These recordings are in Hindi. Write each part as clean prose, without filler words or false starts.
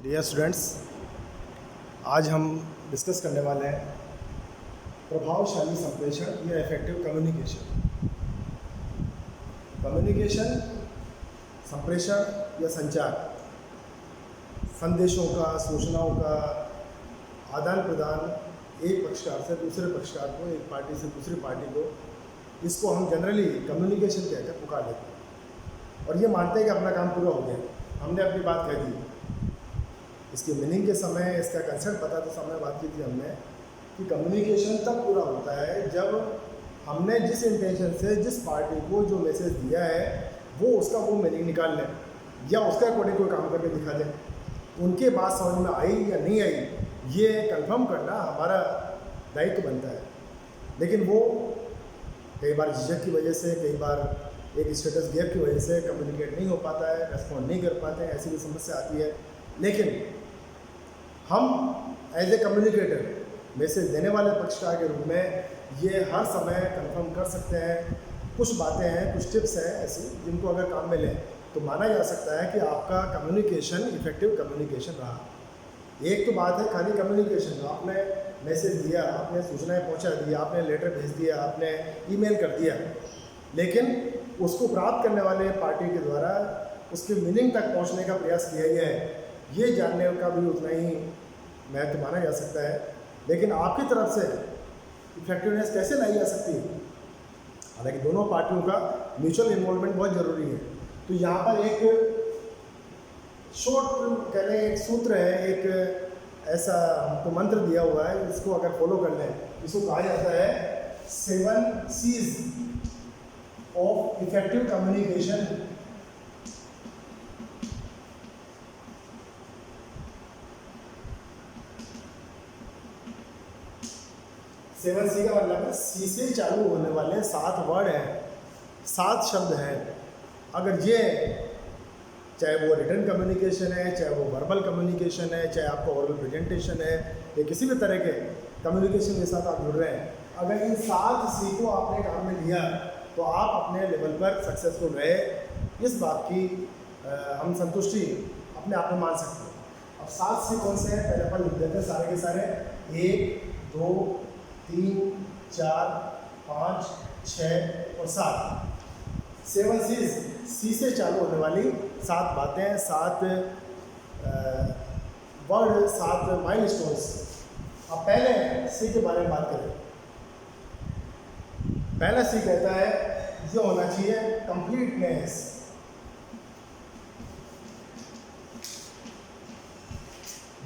डियर स्टूडेंट्स, आज हम डिस्कस करने वाले हैं प्रभावशाली संप्रेषण या इफेक्टिव कम्युनिकेशन। कम्युनिकेशन संप्रेषण या संचार, संदेशों का, सूचनाओं का आदान प्रदान एक पक्षकार से दूसरे पक्षकार को, एक पार्टी से दूसरी पार्टी को, इसको हम जनरली कम्युनिकेशन कहकर पुकार लेते हैं और ये मानते हैं कि अपना काम पूरा हो गया, हमने अपनी बात कह दी। इसकी मीनिंग के समय, इसका कंसेप्ट बताते समय बात की थी हमने कि कम्युनिकेशन तब पूरा होता है जब हमने जिस इंटेंशन से जिस पार्टी को जो मैसेज दिया है वो उसका वो मीनिंग निकाल लें या उसके अकॉर्डिंग कोई काम करके दिखा दें। उनके बात समझ में आई या नहीं आई, ये कंफर्म करना हमारा दायित्व बनता है। लेकिन वो कई बार झिझक की वजह से, कई बार एक स्टेटस गैप की वजह से कम्युनिकेट नहीं हो पाता है, रेस्पॉन्ड नहीं कर पाते हैं, ऐसी भी समस्या आती है। लेकिन हम एज ए कम्युनिकेटर मैसेज देने वाले पक्षकार के रूप में ये हर समय कंफर्म कर सकते हैं। कुछ बातें हैं, कुछ टिप्स हैं ऐसी जिनको अगर काम में लें तो माना जा सकता है कि आपका कम्युनिकेशन इफेक्टिव कम्युनिकेशन रहा। एक तो बात है खाली कम्युनिकेशन, आपने मैसेज दिया, आपने सूचनाएं पहुंचा दी, आपने लेटर भेज दिया, आपने ईमेल कर दिया, लेकिन उसको प्राप्त करने वाले पार्टी के द्वारा उसके मीनिंग तक पहुंचने का प्रयास किया गया है, ये जानने का भी उतना ही महत्व माना जा सकता है। लेकिन आपकी तरफ से इफेक्टिवनेस कैसे लाई जा सकती है? हालांकि दोनों पार्टियों का म्यूचुअल इन्वॉल्वमेंट बहुत ज़रूरी है। तो यहाँ पर एक शॉर्ट कह लें, एक सूत्र है, एक ऐसा हमको मंत्र दिया हुआ है, इसको अगर फॉलो कर लें, इसको कहा जाता है 7 C's of effective communication. 7 C का मतलब है सी से चालू होने वाले 7 वर्ड हैं, 7 शब्द हैं। अगर ये चाहे वो रिटर्न कम्युनिकेशन है, चाहे वो वर्बल कम्युनिकेशन है, चाहे आपका ओरल प्रेजेंटेशन है या किसी भी तरह के कम्युनिकेशन के साथ आप जुड़ रहे हैं, अगर इन 7 C को आपने काम में लिया तो आप अपने लेवल पर सक्सेसफुल रहे, इस बात की हम संतुष्टि अपने आप में मान सकते हैं। अब 7 C कौन से हैं पहले अपन लिख देते हैं सारे के सारे। 1, 2, 3, 4, 5, 6 और 7। 7 C's, सी से चालू होने वाली 7 बातें, 7 वर्ड, 7 माइलस्टोन्स। अब पहले सी के बारे में बात करें। पहला सी कहता है ये होना चाहिए कंप्लीटनेस।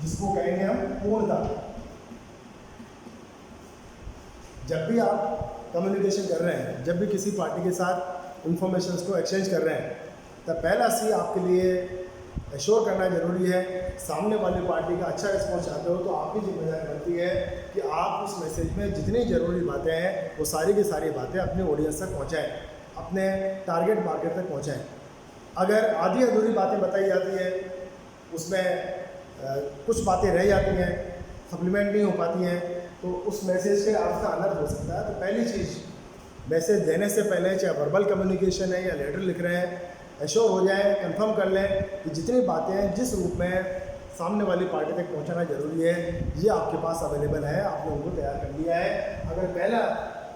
जिसको कहेंगे हम पूर्णता। जब भी आप कम्युनिकेशन कर रहे हैं, जब भी किसी पार्टी के साथ इंफॉर्मेशंस को एक्सचेंज कर रहे हैं, तब पहला सी आपके लिए एश्योर करना जरूरी है। सामने वाली पार्टी का अच्छा रिस्पॉन्स चाहते हो तो आपकी जिम्मेदारी बनती है कि आप उस मैसेज में जितनी ज़रूरी बातें हैं वो सारी की सारी बातें अपने ऑडियंस तक पहुंचाएं, अपने टारगेट मार्केट तक पहुंचाएं। अगर आधी अधूरी बातें बताई जाती है, उसमें कुछ बातें रह जाती हैं, सप्लीमेंट नहीं हो पाती हैं, तो उस मैसेज के आपका अनर्थ हो सकता है। तो पहली चीज़, मैसेज देने से पहले चाहे वर्बल कम्युनिकेशन है या लेटर लिख रहे हैं, एश्योर हो जाए, कंफर्म कर लें कि जितनी बातें जिस रूप में सामने वाली पार्टी तक पहुंचाना जरूरी है ये आपके पास अवेलेबल है, आपने उनको तैयार कर लिया है। अगर पहला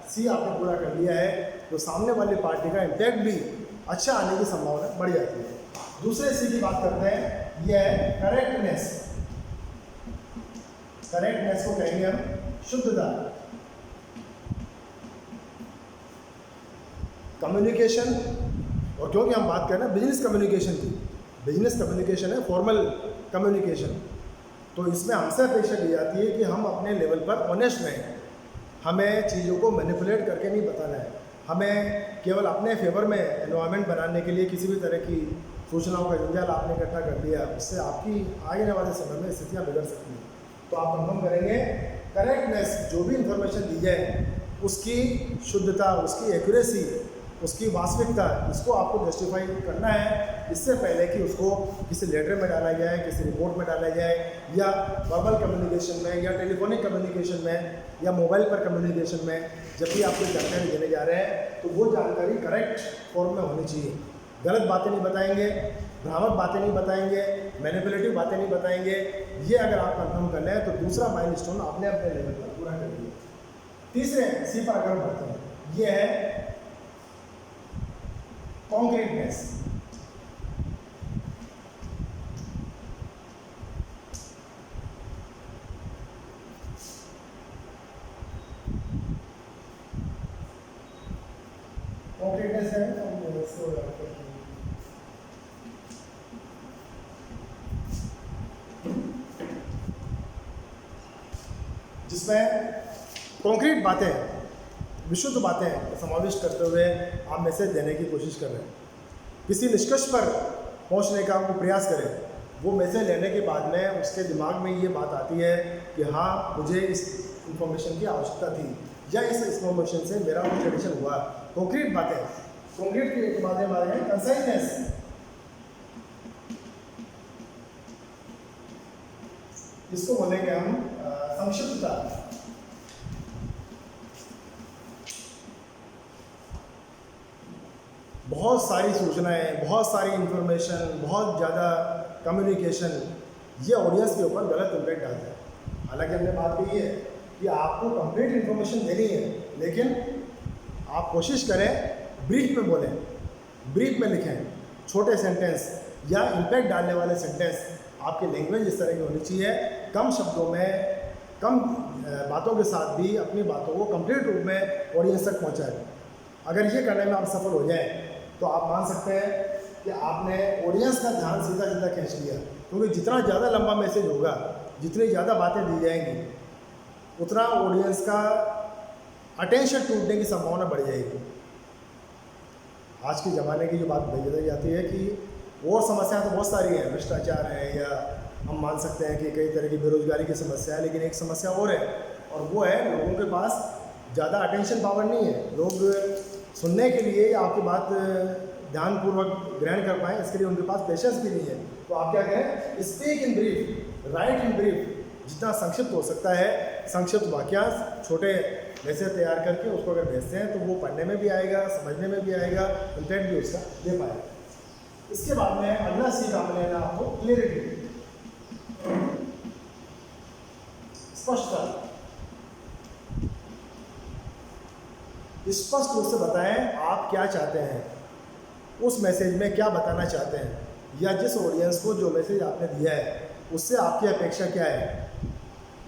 सी आपने पूरा कर लिया है तो सामने वाली पार्टी का इम्पैक्ट भी अच्छा आने की संभावना बढ़ जाती है। दूसरे सी की बात करते हैं, यह है करेक्टनेस। करेक्टनेस को कहेंगे हम शुद्धता। कम्युनिकेशन, और क्योंकि हम बात कर रहे हैं बिजनेस कम्युनिकेशन की, बिजनेस कम्युनिकेशन है फॉर्मल कम्युनिकेशन, तो इसमें हमसे अपेक्षा की जाती है कि हम अपने लेवल पर ऑनेस्ट रहें। हमें चीज़ों को मैनिपुलेट करके नहीं बताना है, हमें केवल अपने फेवर में एनवायरनमेंट बनाने के लिए किसी भी तरह की सूचनाओं का जंजाल आपने इकट्ठा कर दिया, उससे आपकी आने वाले समय में स्थितियाँ बिगड़ सकती हैं। तो आप कंफर्म करेंगे करेक्टनेस, जो भी इंफॉर्मेशन दी जाए उसकी शुद्धता, उसकी एक्यूरेसी, उसकी वास्तविकता, इसको आपको जस्टिफाई करना है इससे पहले कि उसको किसी लेटर में डाला जाए, किसी रिपोर्ट में डाला जाए, या वर्बल कम्युनिकेशन में, या टेलीफोनिक कम्युनिकेशन में, या मोबाइल पर कम्युनिकेशन में। जब भी आप कोई जानकारी देने जा रहे हैं तो वो जानकारी करेक्ट फॉर्म में होनी चाहिए। गलत बातें नहीं बताएंगे, भ्रामक बातें नहीं बताएंगे, मैनिपुलेटिव बातें नहीं बताएंगे। ये अगर आप कंफर्म कर लें तो दूसरा माइलस्टोन आपने अपने लेवल पर पूरा कर लिया। तीसरे सी पर अगर बढ़ते हैं, ये है कॉन्क्रीटनेस। कॉन्क्रीटनेस है जिसमें कॉन्क्रीट बातें, विशुद्ध बातें समाविष्ट करते हुए आप मैसेज देने की कोशिश कर रहे हैं, किसी निष्कर्ष पर पहुंचने का वो प्रयास करें। वो मैसेज लेने के बाद में उसके दिमाग में ये बात आती है कि हाँ, मुझे इस इंफॉर्मेशन की आवश्यकता थी या इस इंफॉर्मेशन से मेरा कुछ एडिशन हुआ। कॉन्क्रीट बातें, कॉन्क्रीट के बातें बात है कंसाइजनेस, इसको बोलेंगे हम संक्षिप्तता। बहुत सारी सूचनाएं, बहुत सारी इंफॉर्मेशन, बहुत ज़्यादा कम्युनिकेशन, ये ऑडियंस के ऊपर गलत इम्पैक्ट डालता है। हालांकि हमने बात कही है कि आपको कंप्लीट इंफॉर्मेशन देनी है, लेकिन आप कोशिश करें ब्रीफ में बोलें, ब्रीफ में लिखें, छोटे सेंटेंस या इम्पैक्ट डालने वाले सेंटेंस। आपकी लैंग्वेज इस तरह की होनी चाहिए, कम शब्दों में, कम बातों के साथ भी अपनी बातों को कंप्लीट रूप में ऑडियंस तक पहुंचाएं। अगर ये करने में आप सफल हो जाएं तो आप मान सकते हैं कि आपने ऑडियंस का ध्यान सीधा सीधा खींच लिया। क्योंकि जितना ज़्यादा लंबा मैसेज होगा, जितनी ज़्यादा बातें दी जाएंगी, उतना ऑडियंस का अटेंशन टूटने की संभावना बढ़ जाएगी। आज के ज़माने की जो बात बताई जाती है कि और समस्याएं तो बहुत सारी हैं, भ्रष्टाचार है, या हम मान सकते हैं कि कई तरह की बेरोजगारी की समस्या है, लेकिन एक समस्या और है, और वो है लोगों के पास ज़्यादा अटेंशन पावर नहीं है। लोग सुनने के लिए या आपकी बात ध्यानपूर्वक ग्रहण कर पाएँ, इसके लिए उनके पास पेशेंस भी नहीं है। तो आप क्या करें, speak in brief, right in brief, जितना संक्षिप्त हो सकता है संक्षिप्त वाक्यांश, छोटे मैसेज तैयार करके उसको अगर भेजते हैं तो वो पढ़ने में भी आएगा, समझने में भी आएगा, इम्पैक्ट भी उसका दे पाएगा। इसके बाद में अगला सी काम लेना आपको क्लियरिटी, स्पष्टता। स्पष्ट रूप से बताएं आप क्या चाहते हैं, उस मैसेज में क्या बताना चाहते हैं, या जिस ऑडियंस को जो मैसेज आपने दिया है उससे आपकी अपेक्षा क्या है।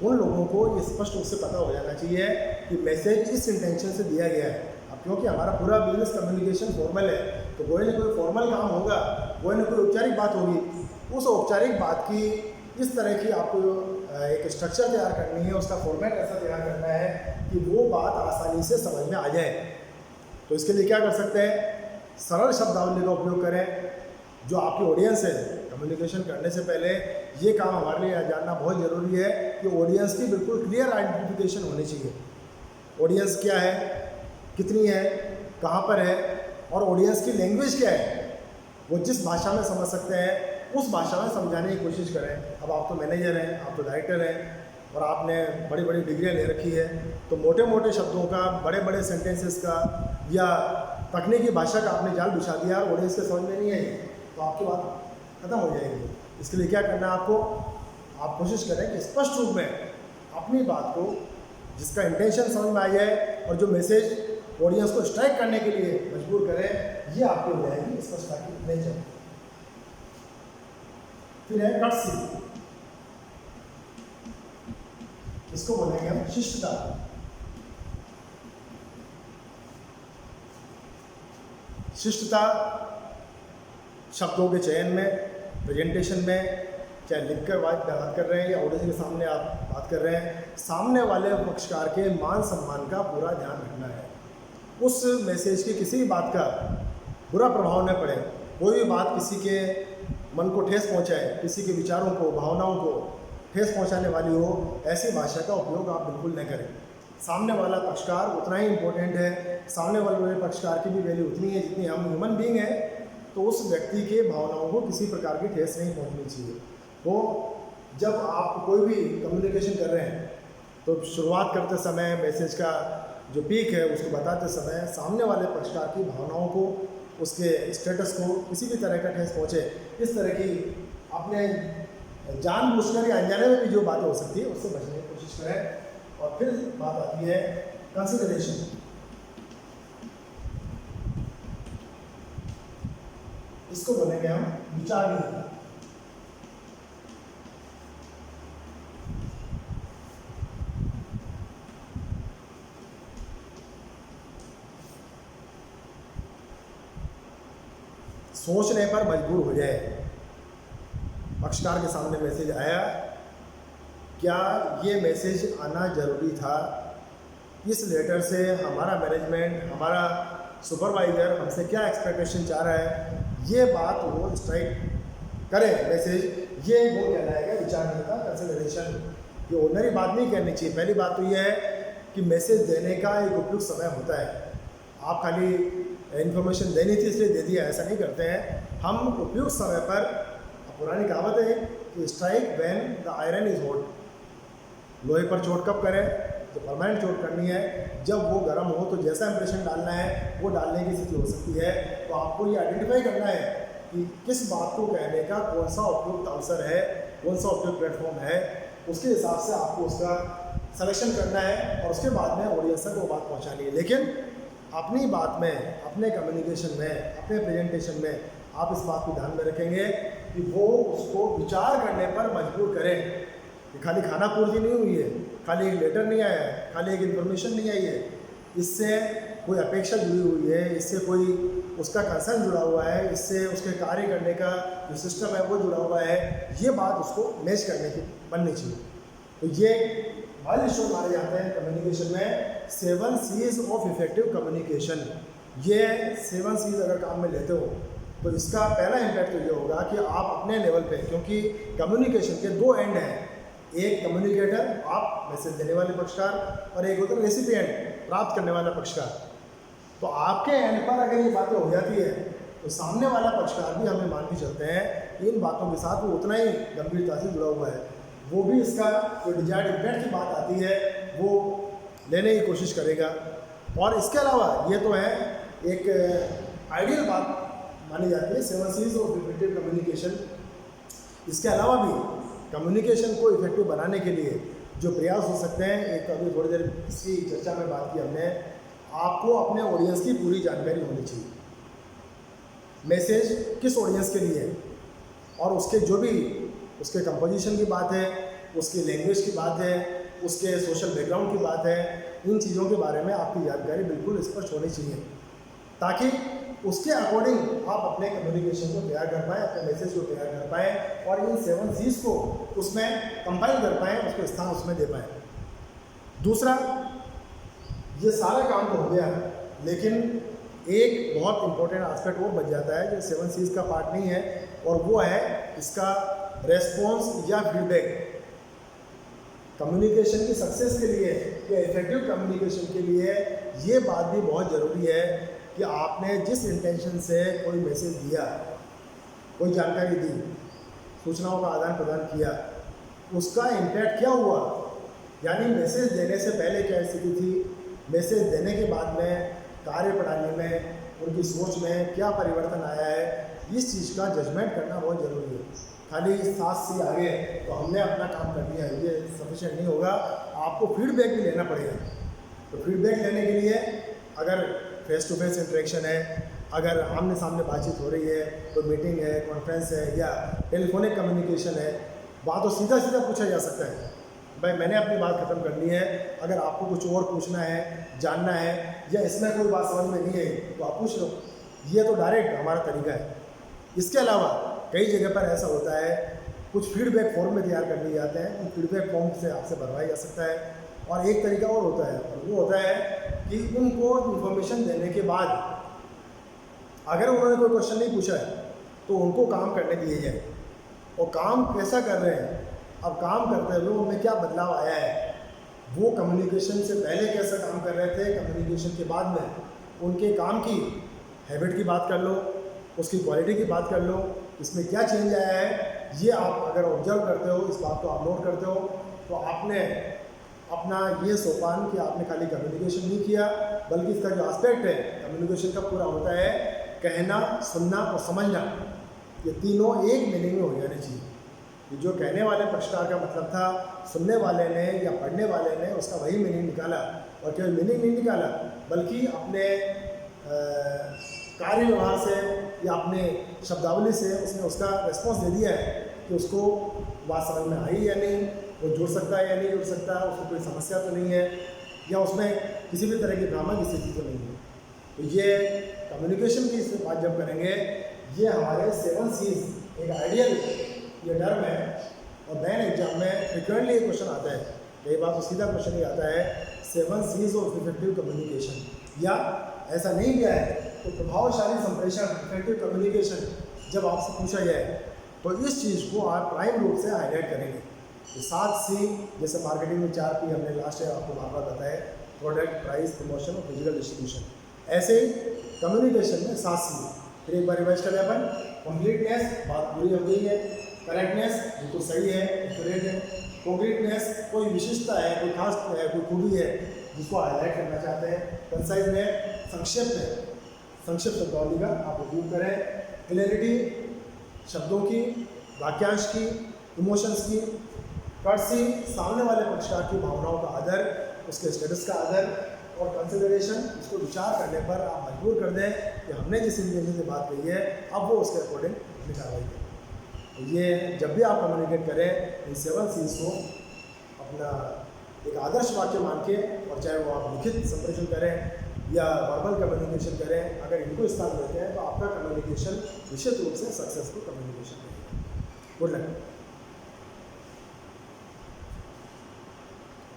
उन लोगों को ये स्पष्ट रूप से पता हो जाना चाहिए कि मैसेज इस इंटेंशन से दिया गया है। अब क्योंकि हमारा पूरा बिजनेस कम्युनिकेशन फॉर्मल है, तो कोई ना कोई फॉर्मल काम होगा, कोई ना कोई औपचारिक बात होगी। उस औपचारिक बात की इस तरह की आपको एक स्ट्रक्चर तैयार करनी है, उसका फॉर्मेट ऐसा तैयार करना है कि वो बात आसानी से समझ में आ जाए। तो इसके लिए क्या कर सकते हैं, सरल शब्दावली का उपयोग करें। जो आपकी ऑडियंस है, कम्युनिकेशन करने से पहले ये काम हमारे लिए जानना बहुत ज़रूरी है कि ऑडियंस की बिल्कुल क्लियर आइडेंटिफिकेशन होनी चाहिए। ऑडियंस क्या है, कितनी है, कहाँ पर है, और ऑडियंस की लैंग्वेज क्या है। वो जिस भाषा में समझ सकते हैं उस भाषा में समझाने की कोशिश करें। अब आप तो मैनेजर हैं, आप तो डायरेक्टर हैं, और आपने बड़ी बड़ी डिग्रियाँ ले रखी है, तो मोटे मोटे शब्दों का, बड़े बड़े सेंटेंसेस का या तकनीकी भाषा का आपने जाल बिछा दिया, ऑडियंस के समझ में नहीं आई, तो आपकी बात खत्म हो जाएगी। इसके लिए क्या करना है आपको, आप कोशिश करें कि स्पष्ट रूप में अपनी बात को, जिसका इंटेंशन समझ में आ जाए और जो मैसेज ऑडियंस को स्ट्राइक करने के लिए मजबूर करें, ये आपकी हो जाएगी स्पष्टता की नेचर। फिर है कटसी, इसको बोलेंगे हम शिष्टता। शिष्टता शब्दों के चयन में, प्रेजेंटेशन में, चाहे लिखकर बात कर रहे हैं या ऑडियंस के सामने आप बात कर रहे हैं, सामने वाले पक्षकार के मान सम्मान का पूरा ध्यान रखना है। उस मैसेज की किसी भी बात का बुरा प्रभाव न पड़े, कोई भी बात किसी के मन को ठेस पहुंचाए, किसी के विचारों को, भावनाओं को ठेस पहुंचाने वाली हो, ऐसी भाषा का उपयोग आप बिल्कुल न करें। सामने वाला पक्षकार उतना ही इम्पोर्टेंट है, सामने वाले पक्षकार की भी वैल्यू उतनी है जितनी हम ह्यूमन बीइंग हैं। तो उस व्यक्ति के भावनाओं को किसी प्रकार की ठेस नहीं पहुंचनी चाहिए। वो जब आप कोई भी कम्युनिकेशन कर रहे हैं तो शुरुआत करते समय मैसेज का जो पीक है उसको बताते समय सामने वाले पक्षकार की भावनाओं को उसके स्टेटस को किसी भी तरह का ठेस पहुँचे, इस तरह की अपने जानबूझकर या अनजाने में भी जो बातें हो सकती है उससे बचने की कोशिश करें। और फिर बात आती है कंसिडरेशन। इसको बोलेंगे हम विचारणीयता। सोचने पर मजबूर हो जाए, पक्षकार के सामने मैसेज आया, क्या ये मैसेज आना ज़रूरी था? इस लेटर से हमारा मैनेजमेंट, हमारा सुपरवाइज़र हमसे क्या एक्सपेक्टेशन चाह रहा है, ये बात वो स्ट्राइक करे मैसेज, ये वो कहलाएगा विचारणीयता, कंसिडरेशन। ये ऑर्डिनरी बात नहीं करनी चाहिए। पहली बात तो ये है कि मैसेज देने का एक उपयुक्त समय होता है। आप खाली इन्फॉर्मेशन देनी थी इसलिए दे दिया, ऐसा नहीं करते हैं हम। उपयुक्त समय पर, पुरानी कहावत है कि strike when the iron is hot. लोहे पर चोट कब करें? तो परमानेंट चोट करनी है, जब वो गर्म हो। तो जैसा इंप्रेशन डालना है वो डालने की स्थिति हो सकती है। तो आपको ये आइडेंटिफाई करना है कि किस बात को कहने का कौन सा उपयुक्त अवसर है, कौन सा उपयुक्त प्लेटफॉर्म है, उसके हिसाब से आपको उसका सिलेक्शन करना है और उसके बाद में ऑडियंस तक वो बात पहुँचानी है। लेकिन अपनी बात में, अपने कम्युनिकेशन में, अपने प्रेजेंटेशन में आप इस बात को ध्यान में रखेंगे कि वो उसको विचार करने पर मजबूर करें कि खाली खाना पूर्ति नहीं हुई है, खाली एक लेटर नहीं आया है, खाली एक इन्फॉर्मेशन नहीं आई है, इससे कोई अपेक्षा जुड़ी हुई है, इससे कोई उसका कंसर्न जुड़ा हुआ है, इससे उसके कार्य करने का जो सिस्टम है वो जुड़ा हुआ है, ये बात उसको मैच करने की बननी चाहिए। तो ये माइलस्टोन माने जाते हैं कम्युनिकेशन में 7 C's ऑफ इफेक्टिव कम्युनिकेशन। ये 7 C's अगर काम में लेते हो तो इसका पहला इम्पैक्ट तो ये होगा कि आप अपने लेवल पे, क्योंकि कम्युनिकेशन के 2 एंड हैं, एक कम्युनिकेटर, आप मैसेज देने वाले पक्षकार, और एक होता है रेसिपिएंट, प्राप्त करने वाला पक्षकार। तो आपके एंड पर अगर ये बातें हो जाती है तो सामने वाला पक्षकार भी हमें मान के चलते हैं इन बातों के साथ वो उतना ही गंभीरता से जुड़ा हुआ है, वो भी इसका जो डिजायर्ड इम्पैक्ट की बात आती है वो लेने की कोशिश करेगा। और इसके अलावा ये तो है एक आइडियल बात मानी जाती है 7 C's ऑफ इफेक्टिव कम्युनिकेशन। इसके अलावा भी कम्युनिकेशन को इफेक्टिव बनाने के लिए जो प्रयास हो सकते हैं, एक अभी थोड़ी देर इसकी चर्चा में बात की हमने, आपको अपने ऑडियंस की पूरी जानकारी होनी चाहिए। मैसेज किस ऑडियंस के लिए है और उसके जो भी उसके कंपोजिशन की बात है, उसकी लैंग्वेज की बात है, उसके सोशल बैकग्राउंड की बात है, इन चीज़ों के बारे में आपकी जानकारी बिल्कुल स्पष्ट होनी चाहिए, ताकि उसके अकॉर्डिंग आप अपने कम्युनिकेशन को तैयार कर पाएँ, अपने मैसेज को तैयार कर पाएँ और इन 7 C's को उसमें कंपाइल कर पाएँ, उसको स्थान उसमें दे पाएँ। दूसरा, ये सारा काम तो हो गया, लेकिन एक बहुत इंपॉर्टेंट एस्पेक्ट वो बच जाता है जो 7 C's का पार्ट नहीं है, और वो है इसका रेस्पॉन्स या फीडबैक। कम्युनिकेशन की सक्सेस के लिए या इफेक्टिव कम्युनिकेशन के लिए ये बात भी बहुत ज़रूरी है कि आपने जिस इंटेंशन से कोई मैसेज दिया, कोई जानकारी दी, सूचनाओं का आदान प्रदान किया, उसका इम्पैक्ट क्या हुआ। यानी मैसेज देने से पहले क्या स्थिति थी, मैसेज देने के बाद में कार्य प्रणाली में, उनकी सोच में क्या परिवर्तन आया है, इस चीज़ का जजमेंट करना बहुत ज़रूरी है। खाली 7 C आ गए तो हमने अपना काम कर लिया, ये सफिशिएंट नहीं होगा, आपको फीडबैक भी लेना पड़ेगा। तो फीडबैक लेने के लिए अगर फेस टू फेस इंटरेक्शन है, अगर आमने सामने बातचीत हो रही है, तो मीटिंग है, कॉन्फ्रेंस है या टेलीफोनिक कम्युनिकेशन है, बात तो सीधा सीधा पूछा जा सकता है, भाई मैंने अपनी बात ख़त्म कर ली है, अगर आपको कुछ और पूछना है, जानना है, या इसमें कोई बात समझ में नहीं आई तो आप पूछ लो। ये तो डायरेक्ट हमारा तरीका है। इसके अलावा कई जगह पर ऐसा होता है, कुछ फीडबैक फॉर्म में तैयार कर लिए जाते हैं, उन फीडबैक फॉर्म से आपसे भरवाया जा सकता है। और एक तरीका और होता है, और वो होता है कि उनको इन्फॉर्मेशन देने के बाद अगर उन्होंने कोई क्वेश्चन नहीं पूछा है तो उनको काम करने दिए जाए। और काम कैसा कर रहे हैं, अब काम करते हुए उनमें क्या बदलाव आया है, वो कम्युनिकेशन से पहले कैसा काम कर रहे थे, कम्युनिकेशन के बाद में उनके काम की हैबिट की बात कर लो, उसकी क्वालिटी की बात कर लो, इसमें क्या चेंज आया है, ये आप अगर ऑब्जर्व करते हो, इस बात को आप नोट करते हो, तो आपने अपना ये सोपान कि आपने खाली कम्युनिकेशन नहीं किया, बल्कि इसका जो एस्पेक्ट है कम्युनिकेशन का पूरा होता है कहना, सुनना और समझना, ये तीनों एक मीनिंग में हो जाने चाहिए। कि जो कहने वाले पक्षकार का मतलब था, सुनने वाले ने या पढ़ने वाले ने उसका वही मीनिंग निकाला, और केवल मीनिंग नहीं निकाला बल्कि अपने कार्य व्यवहार से या अपने शब्दावली से उसने उसका रिस्पॉन्स दे दिया है कि उसको बात समझ में आई या नहीं, वो जुड़ सकता है या नहीं जुड़ सकता, उसको कोई समस्या तो नहीं है, या उसमें किसी भी तरह की भ्रामक स्थिति तो नहीं है। तो ये कम्युनिकेशन की इस बात जब करेंगे, ये हमारे 7 C's एक आइडियल ये टर्म है। और बैन एग्जाम में फ्रिक्वेंटली ये क्वेश्चन आता है, कई बार तो सीधा क्वेश्चन ही आता है 7 C's ऑफ इफेक्टिव कम्युनिकेशन, या ऐसा नहीं गया है तो प्रभावशाली संप्रेषण, इफेक्टिव कम्युनिकेशन जब आपसे पूछा जाए तो इस चीज़ को आप प्राइम रूप से हाईलाइट करेंगे। तो 7 C, जैसे मार्केटिंग में 4 P हमने लास्ट टाइम आपको बार बार बताया, प्रोडक्ट, प्राइस, प्रमोशन और फिजिकल डिस्ट्रीब्यूशन। ऐसे ही कम्युनिकेशन में 7 C। फिर एक बार रिवाइज करें अपन। कंप्लीटनेस, बात पूरी हो गई है। करेक्टनेस, बिल्कुल सही है, एक्यूरेट है। कॉन्क्रीटनेस, कोई विशिष्टता है, कोई खास है, कोई खूबी है जिसको हाईलाइट करना चाहते हैं। कंसाइजनेस, संक्षेप में, संक्षिप्त शब्दावली का आप उपयोग करें। क्लैरिटी, शब्दों की, वाक्यांश की, इमोशंस की। कर्टसी, सामने वाले पक्षकार की भावनाओं का आदर, उसके स्टेटस का आदर। और कंसिडरेशन, इसको विचार करने पर आप मजबूर कर दें कि हमने जिस इंटेंशन से बात कही है अब वो उसके अकॉर्डिंग कार्रवाई करें। तो ये जब भी आप कम्युनिकेट करें इन 7 C's को अपना एक आदर्श वाक्य मान के, और चाहे वो आप लिखित संप्रेषण करें या वर्बल कम्युनिकेशन करें, अगर इनको स्थान देते हैं तो आपका कम्युनिकेशन निश्चित रूप से सक्सेसफुल कम्युनिकेशन रहेगा। Good luck.